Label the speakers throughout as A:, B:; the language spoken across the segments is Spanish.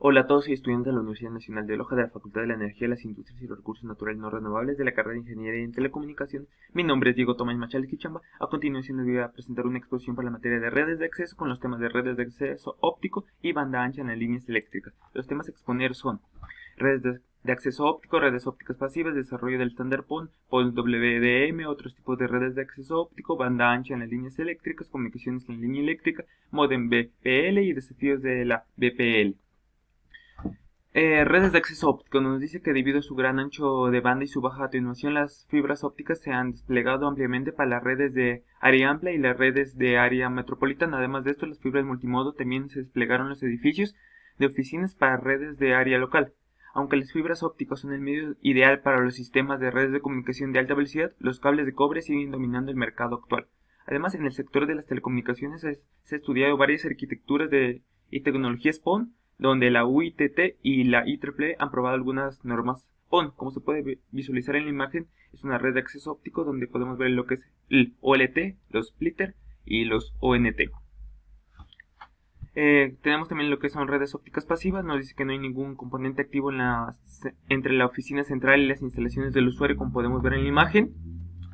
A: Hola a todos, soy estudiante de la Universidad Nacional de Loja de la Facultad de la Energía, las Industrias y los Recursos Naturales No Renovables de la carrera de Ingeniería en Telecomunicación. Mi nombre es Diego Tomás Machales Quichamba. A continuación les voy a presentar una exposición para la materia de redes de acceso con los temas de redes de acceso óptico y banda ancha en las líneas eléctricas. Los temas a exponer son redes de acceso óptico, redes ópticas pasivas, desarrollo del estándar PON, PON WDM, otros tipos de redes de acceso óptico, banda ancha en las líneas eléctricas, comunicaciones en línea eléctrica, modem BPL y desafíos de la BPL. Redes de acceso óptico nos dice que debido a su gran ancho de banda y su baja atenuación, las fibras ópticas se han desplegado ampliamente para las redes de área amplia y las redes de área metropolitana. Además de esto, las fibras multimodo también se desplegaron en los edificios de oficinas para redes de área local. Aunque las fibras ópticas son el medio ideal para los sistemas de redes de comunicación de alta velocidad, los cables de cobre siguen dominando el mercado actual. Además, en el sector de las telecomunicaciones se ha estudiado varias arquitecturas y tecnologías PON, donde la UITT y la IEEE han probado algunas normas PON. Como se puede visualizar en la imagen, es una red de acceso óptico donde podemos ver lo que es el OLT, los splitter y los ONT. Tenemos también lo que son redes ópticas pasivas. Nos dice que no hay ningún componente activo entre la oficina central y las instalaciones del usuario, como podemos ver en la imagen.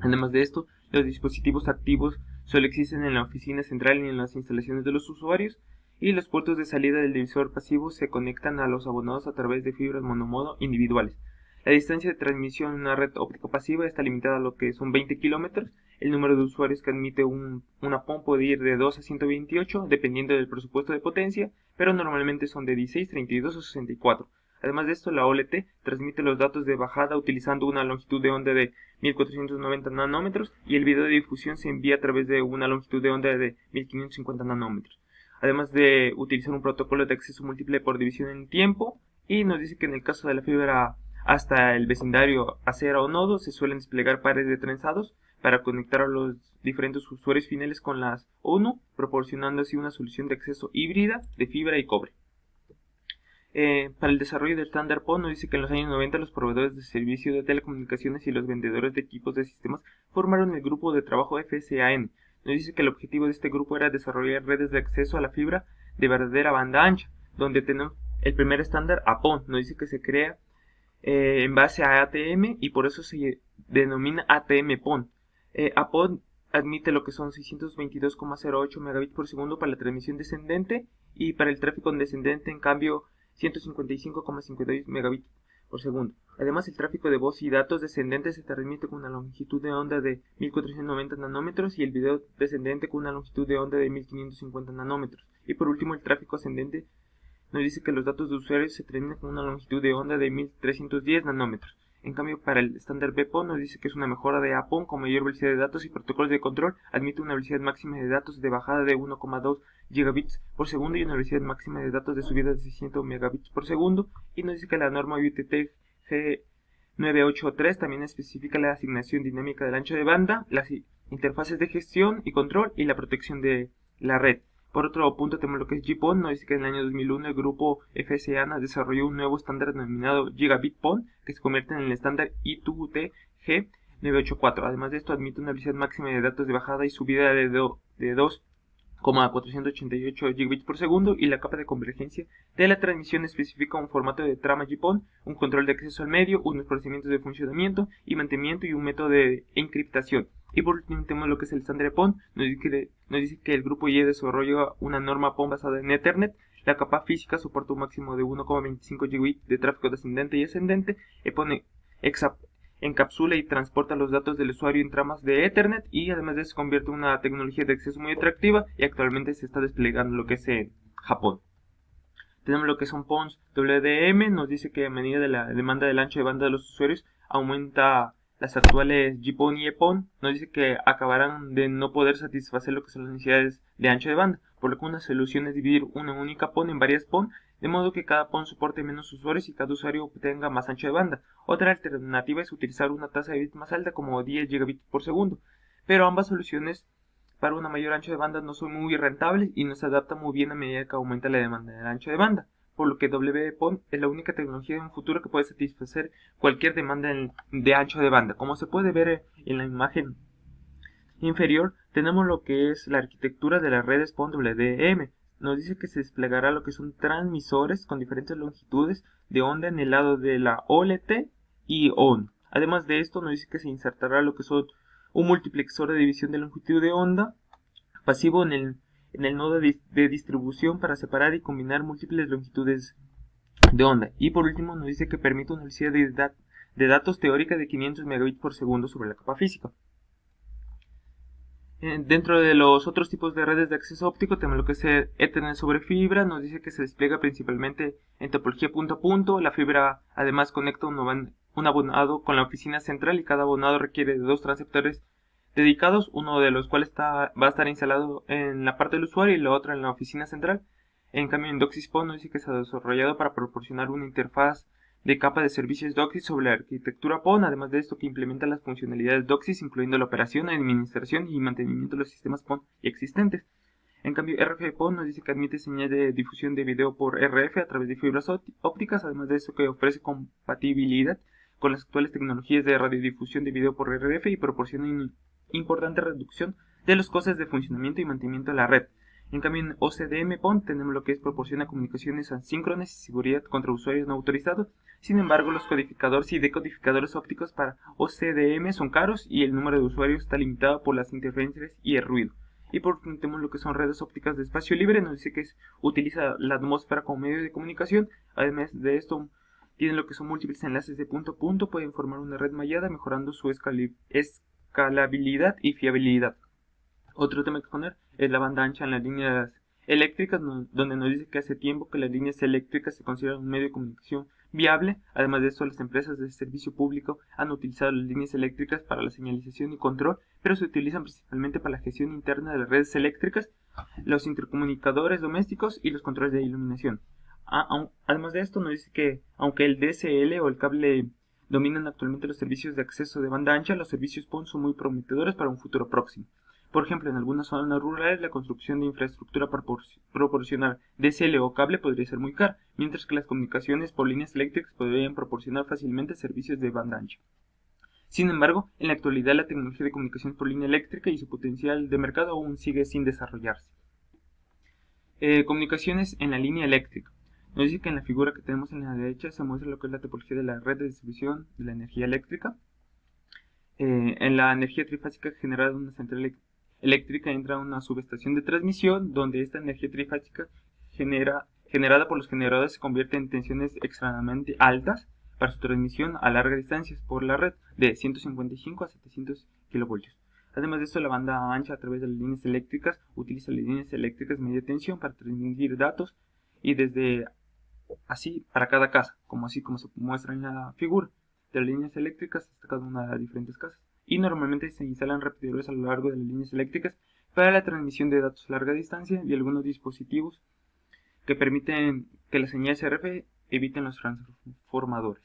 A: Además de esto, los dispositivos activos solo existen en la oficina central y en las instalaciones de los usuarios, y los puertos de salida del divisor pasivo se conectan a los abonados a través de fibras monomodo individuales. La distancia de transmisión en una red óptica pasiva está limitada a lo que son 20 kilómetros. El número de usuarios que admite una PON puede ir de 2 a 128, dependiendo del presupuesto de potencia, pero normalmente son de 16, 32 o 64. Además de esto, la OLT transmite los datos de bajada utilizando una longitud de onda de 1490 nanómetros y el video de difusión se envía a través de una longitud de onda de 1550 nanómetros. Además de utilizar un protocolo de acceso múltiple por división en tiempo, y nos dice que en el caso de la fibra hasta el vecindario acera o nodo se suelen desplegar pares de trenzados para conectar a los diferentes usuarios finales con las ONU, proporcionando así una solución de acceso híbrida de fibra y cobre. Para el desarrollo del estándar PON nos dice que en los años 90 los proveedores de servicio de telecomunicaciones y los vendedores de equipos de sistemas formaron el grupo de trabajo FSAN. Nos dice que el objetivo de este grupo era desarrollar redes de acceso a la fibra de verdadera banda ancha, donde tenemos el primer estándar APON. Nos dice que se crea en base a ATM y por eso se denomina ATM PON. APON admite lo que son 622,08 megabits por segundo para la transmisión descendente, y para el tráfico descendente en cambio 155,52 megabits por segundo. Además, el tráfico de voz y datos descendentes se transmite con una longitud de onda de 1490 nanómetros y el video descendente con una longitud de onda de 1550 nanómetros. Y por último, el tráfico ascendente nos dice que los datos de usuarios se transmiten con una longitud de onda de 1310 nanómetros. En cambio, para el estándar BPON nos dice que es una mejora de APON con mayor velocidad de datos y protocolos de control. Admite una velocidad máxima de datos de bajada de 1,2 gigabits por segundo y una velocidad máxima de datos de subida de 600 megabits por segundo. Y nos dice que la norma UTT G983 también especifica la asignación dinámica del ancho de banda, las interfaces de gestión y control y la protección de la red. Por otro punto tenemos lo que es GPON. Nos dice que en el año 2001 el grupo FSANA desarrolló un nuevo estándar denominado Gigabit PON, que se convierte en el estándar I2UT G984. Además de esto, admite una velocidad máxima de datos de bajada y subida de 2,488 gigabits por segundo, y la capa de convergencia de la transmisión especifica un formato de trama GPON, un control de acceso al medio, unos procedimientos de funcionamiento y mantenimiento y un método de encriptación. Y por último tenemos lo que es el estándar PON. Nos dice que el grupo Y desarrolla una norma PON basada en Ethernet. La capa física soporta un máximo de 1,25 gigabits de tráfico descendente y ascendente. Encapsula y transporta los datos del usuario en tramas de Ethernet, y además de eso se convierte en una tecnología de acceso muy atractiva y actualmente se está desplegando lo que es en Japón. Tenemos lo que son PONs WDM. Nos dice que a medida de la demanda del ancho de banda de los usuarios aumenta las actuales GPON y EPON. Nos dice que acabarán de no poder satisfacer lo que son las necesidades de ancho de banda, por lo que una solución es dividir una única PON en varias PON, de modo que cada PON soporte menos usuarios y cada usuario obtenga más ancho de banda. Otra alternativa es utilizar una tasa de bits más alta, como 10 gigabits por segundo, pero ambas soluciones para un mayor ancho de banda no son muy rentables y no se adaptan muy bien a medida que aumenta la demanda del ancho de banda, por lo que WPON es la única tecnología en un futuro que puede satisfacer cualquier demanda de ancho de banda. Como se puede ver en la imagen inferior, tenemos lo que es la arquitectura de las redes PON WDM. nos dice que se desplegará lo que son transmisores con diferentes longitudes de onda en el lado de la OLT y ON. Además de esto, nos dice que se insertará lo que son un multiplexor de división de longitud de onda pasivo en el nodo de distribución para separar y combinar múltiples longitudes de onda. Y por último, nos dice que permite una velocidad de datos teórica de 500 megabits por segundo sobre la capa física. Dentro de los otros tipos de redes de acceso óptico tenemos lo que es Ethernet sobre fibra. Nos dice que se despliega principalmente en topología punto a punto. La fibra además conecta un abonado con la oficina central y cada abonado requiere de dos transceptores dedicados, uno de los cuales va a estar instalado en la parte del usuario y la otra en la oficina central. En cambio, en DOCSIS PON nos dice que se ha desarrollado para proporcionar una interfaz de capa de servicios DOCSIS sobre la arquitectura PON, además de esto que implementa las funcionalidades DOCSIS, incluyendo la operación, administración y mantenimiento de los sistemas PON existentes. En cambio, RF PON nos dice que admite señal de difusión de video por RF a través de fibras ópticas, además de eso que ofrece compatibilidad con las actuales tecnologías de radiodifusión de video por RF y proporciona una importante reducción de los costes de funcionamiento y mantenimiento de la red. En cambio, en OCDM PON tenemos lo que proporciona comunicaciones asíncronas y seguridad contra usuarios no autorizados. Sin embargo, los codificadores y decodificadores ópticos para OCDM son caros y el número de usuarios está limitado por las interferencias y el ruido. Y por último tenemos lo que son redes ópticas de espacio libre, nos dice que utiliza la atmósfera como medio de comunicación. Además de esto, tienen lo que son múltiples enlaces de punto a punto, pueden formar una red mallada mejorando su escalabilidad y fiabilidad. Otro tema que exponer es la banda ancha en las líneas eléctricas, donde nos dice que hace tiempo que las líneas eléctricas se consideran un medio de comunicación viable. Además de esto, las empresas de servicio público han utilizado las líneas eléctricas para la señalización y control, pero se utilizan principalmente para la gestión interna de las redes eléctricas, los intercomunicadores domésticos y los controles de iluminación. Además de esto, nos dice que aunque el DSL o el cable dominan actualmente los servicios de acceso de banda ancha, los servicios PON son muy prometedores para un futuro próximo. Por ejemplo, en algunas zonas rurales la construcción de infraestructura para proporcionar DSL o cable podría ser muy cara, mientras que las comunicaciones por líneas eléctricas podrían proporcionar fácilmente servicios de banda ancha. Sin embargo, en la actualidad la tecnología de comunicación por línea eléctrica y su potencial de mercado aún sigue sin desarrollarse. Comunicaciones en la línea eléctrica. Nos dice que en la figura que tenemos en la derecha se muestra lo que es la topología de la red de distribución de la energía eléctrica. En la energía trifásica generada en una central eléctrica entra una subestación de transmisión donde esta energía trifásica generada por los generadores se convierte en tensiones extremadamente altas para su transmisión a largas distancias por la red de 155 a 700 kV. Además de esto, la banda ancha a través de las líneas eléctricas utiliza las líneas eléctricas de media tensión para transmitir datos y desde así para cada casa, como se muestra en la figura de las líneas eléctricas hasta cada una de las diferentes casas. Y normalmente se instalan repetidores a lo largo de las líneas eléctricas para la transmisión de datos a larga distancia y algunos dispositivos que permiten que las señales RF eviten los transformadores.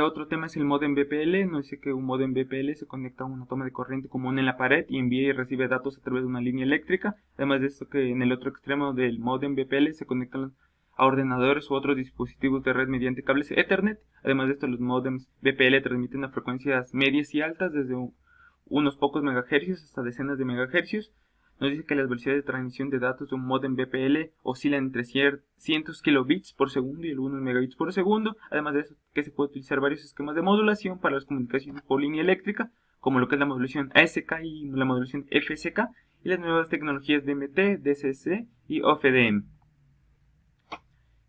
A: Otro tema es el modem VPL. Nos dice que un modem VPL se conecta a una toma de corriente común en la pared y envía y recibe datos a través de una línea eléctrica. Además de esto, que en el otro extremo del modem VPL se conectan a ordenadores u otros dispositivos de red mediante cables Ethernet. Además de esto, los modems VPL transmiten a frecuencias medias y altas desde unos pocos megahercios hasta decenas de megahercios. Nos dice que las velocidades de transmisión de datos de un modem VPL oscilan entre cientos kilobits por segundo y algunos megabits por segundo. Además de eso, que se puede utilizar varios esquemas de modulación para las comunicaciones por línea eléctrica, como lo que es la modulación ASK y la modulación FSK, y las nuevas tecnologías DMT, DCC y OFDM.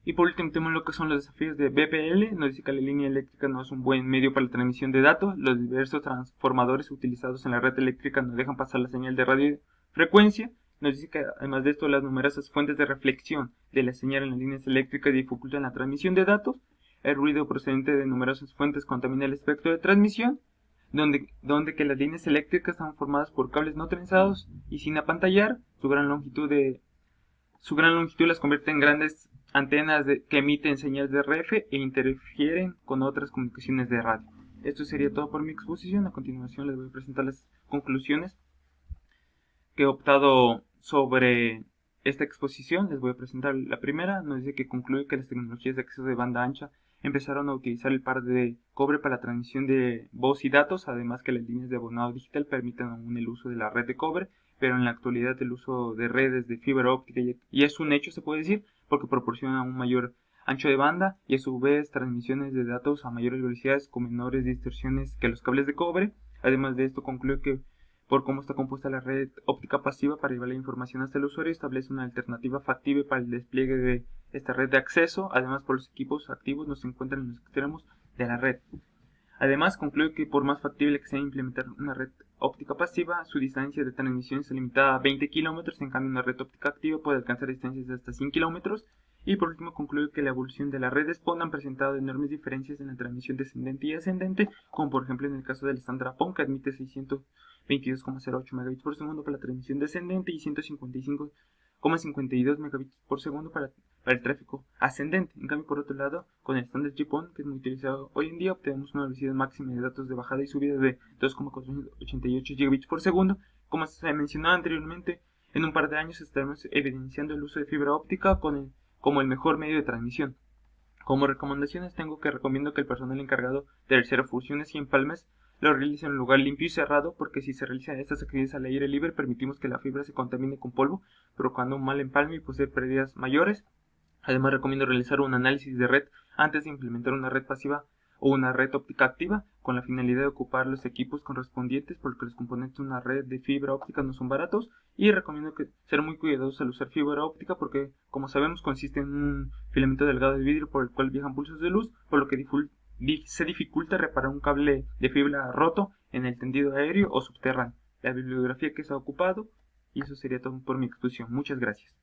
A: Y por último tenemos lo que son los desafíos de VPL. Nos dice que la línea eléctrica no es un buen medio para la transmisión de datos. Los diversos transformadores utilizados en la red eléctrica no dejan pasar la señal de radiofrecuencia. Nos dice que además de esto, las numerosas fuentes de reflexión de la señal en las líneas eléctricas dificultan la transmisión de datos. El ruido procedente de numerosas fuentes contamina el espectro de transmisión, donde que las líneas eléctricas están formadas por cables no trenzados y sin apantallar. Su gran longitud las convierte en grandes antenas que emiten señales de RF e interfieren con otras comunicaciones de radio. Esto sería todo por mi exposición. A continuación les voy a presentar las conclusiones que he optado sobre esta exposición. Les voy a presentar la primera. Nos dice que concluye que las tecnologías de acceso de banda ancha empezaron a utilizar el par de cobre para la transmisión de voz y datos, además que las líneas de abonado digital permiten aún el uso de la red de cobre, pero en la actualidad el uso de redes de fibra óptica ya es un hecho, se puede decir, porque proporciona un mayor ancho de banda y a su vez transmisiones de datos a mayores velocidades con menores distorsiones que los cables de cobre. Además de esto, concluye que por cómo está compuesta la red óptica pasiva para llevar la información hasta el usuario, establece una alternativa factible para el despliegue de esta red de acceso. Además, por los equipos activos no se encuentran en los extremos de la red. Además, concluye que por más factible que sea implementar una red óptica pasiva, su distancia de transmisión es limitada a 20 kilómetros, en cambio una red óptica activa puede alcanzar distancias de hasta 100 kilómetros. Y por último, concluye que la evolución de las redes PON han presentado enormes diferencias en la transmisión descendente y ascendente, como por ejemplo en el caso del estándar PON, que admite 622,08 megabits por segundo para la transmisión descendente y 155,52 megabits por segundo para el tráfico ascendente. En cambio, por otro lado, con el estándar GPON, que es muy utilizado hoy en día, obtenemos una velocidad máxima de datos de bajada y subida de 2,488 gigabits por segundo. Como se mencionó anteriormente, en un par de años estaremos evidenciando el uso de fibra óptica como el mejor medio de transmisión. Como recomendaciones recomiendo que el personal encargado de realizar fusiones y empalmes lo realice en un lugar limpio y cerrado, porque si se realizan estas actividades al aire libre permitimos que la fibra se contamine con polvo, provocando un mal empalme y poseer pérdidas mayores. Además, recomiendo realizar un análisis de red antes de implementar una red pasiva o una red óptica activa, con la finalidad de ocupar los equipos correspondientes, porque los componentes de una red de fibra óptica no son baratos. Y recomiendo ser muy cuidadosos al usar fibra óptica, porque como sabemos consiste en un filamento delgado de vidrio por el cual viajan pulsos de luz, por lo que se dificulta reparar un cable de fibra roto en el tendido aéreo o subterráneo. La bibliografía que se ha ocupado, y eso sería todo por mi exposición. Muchas gracias.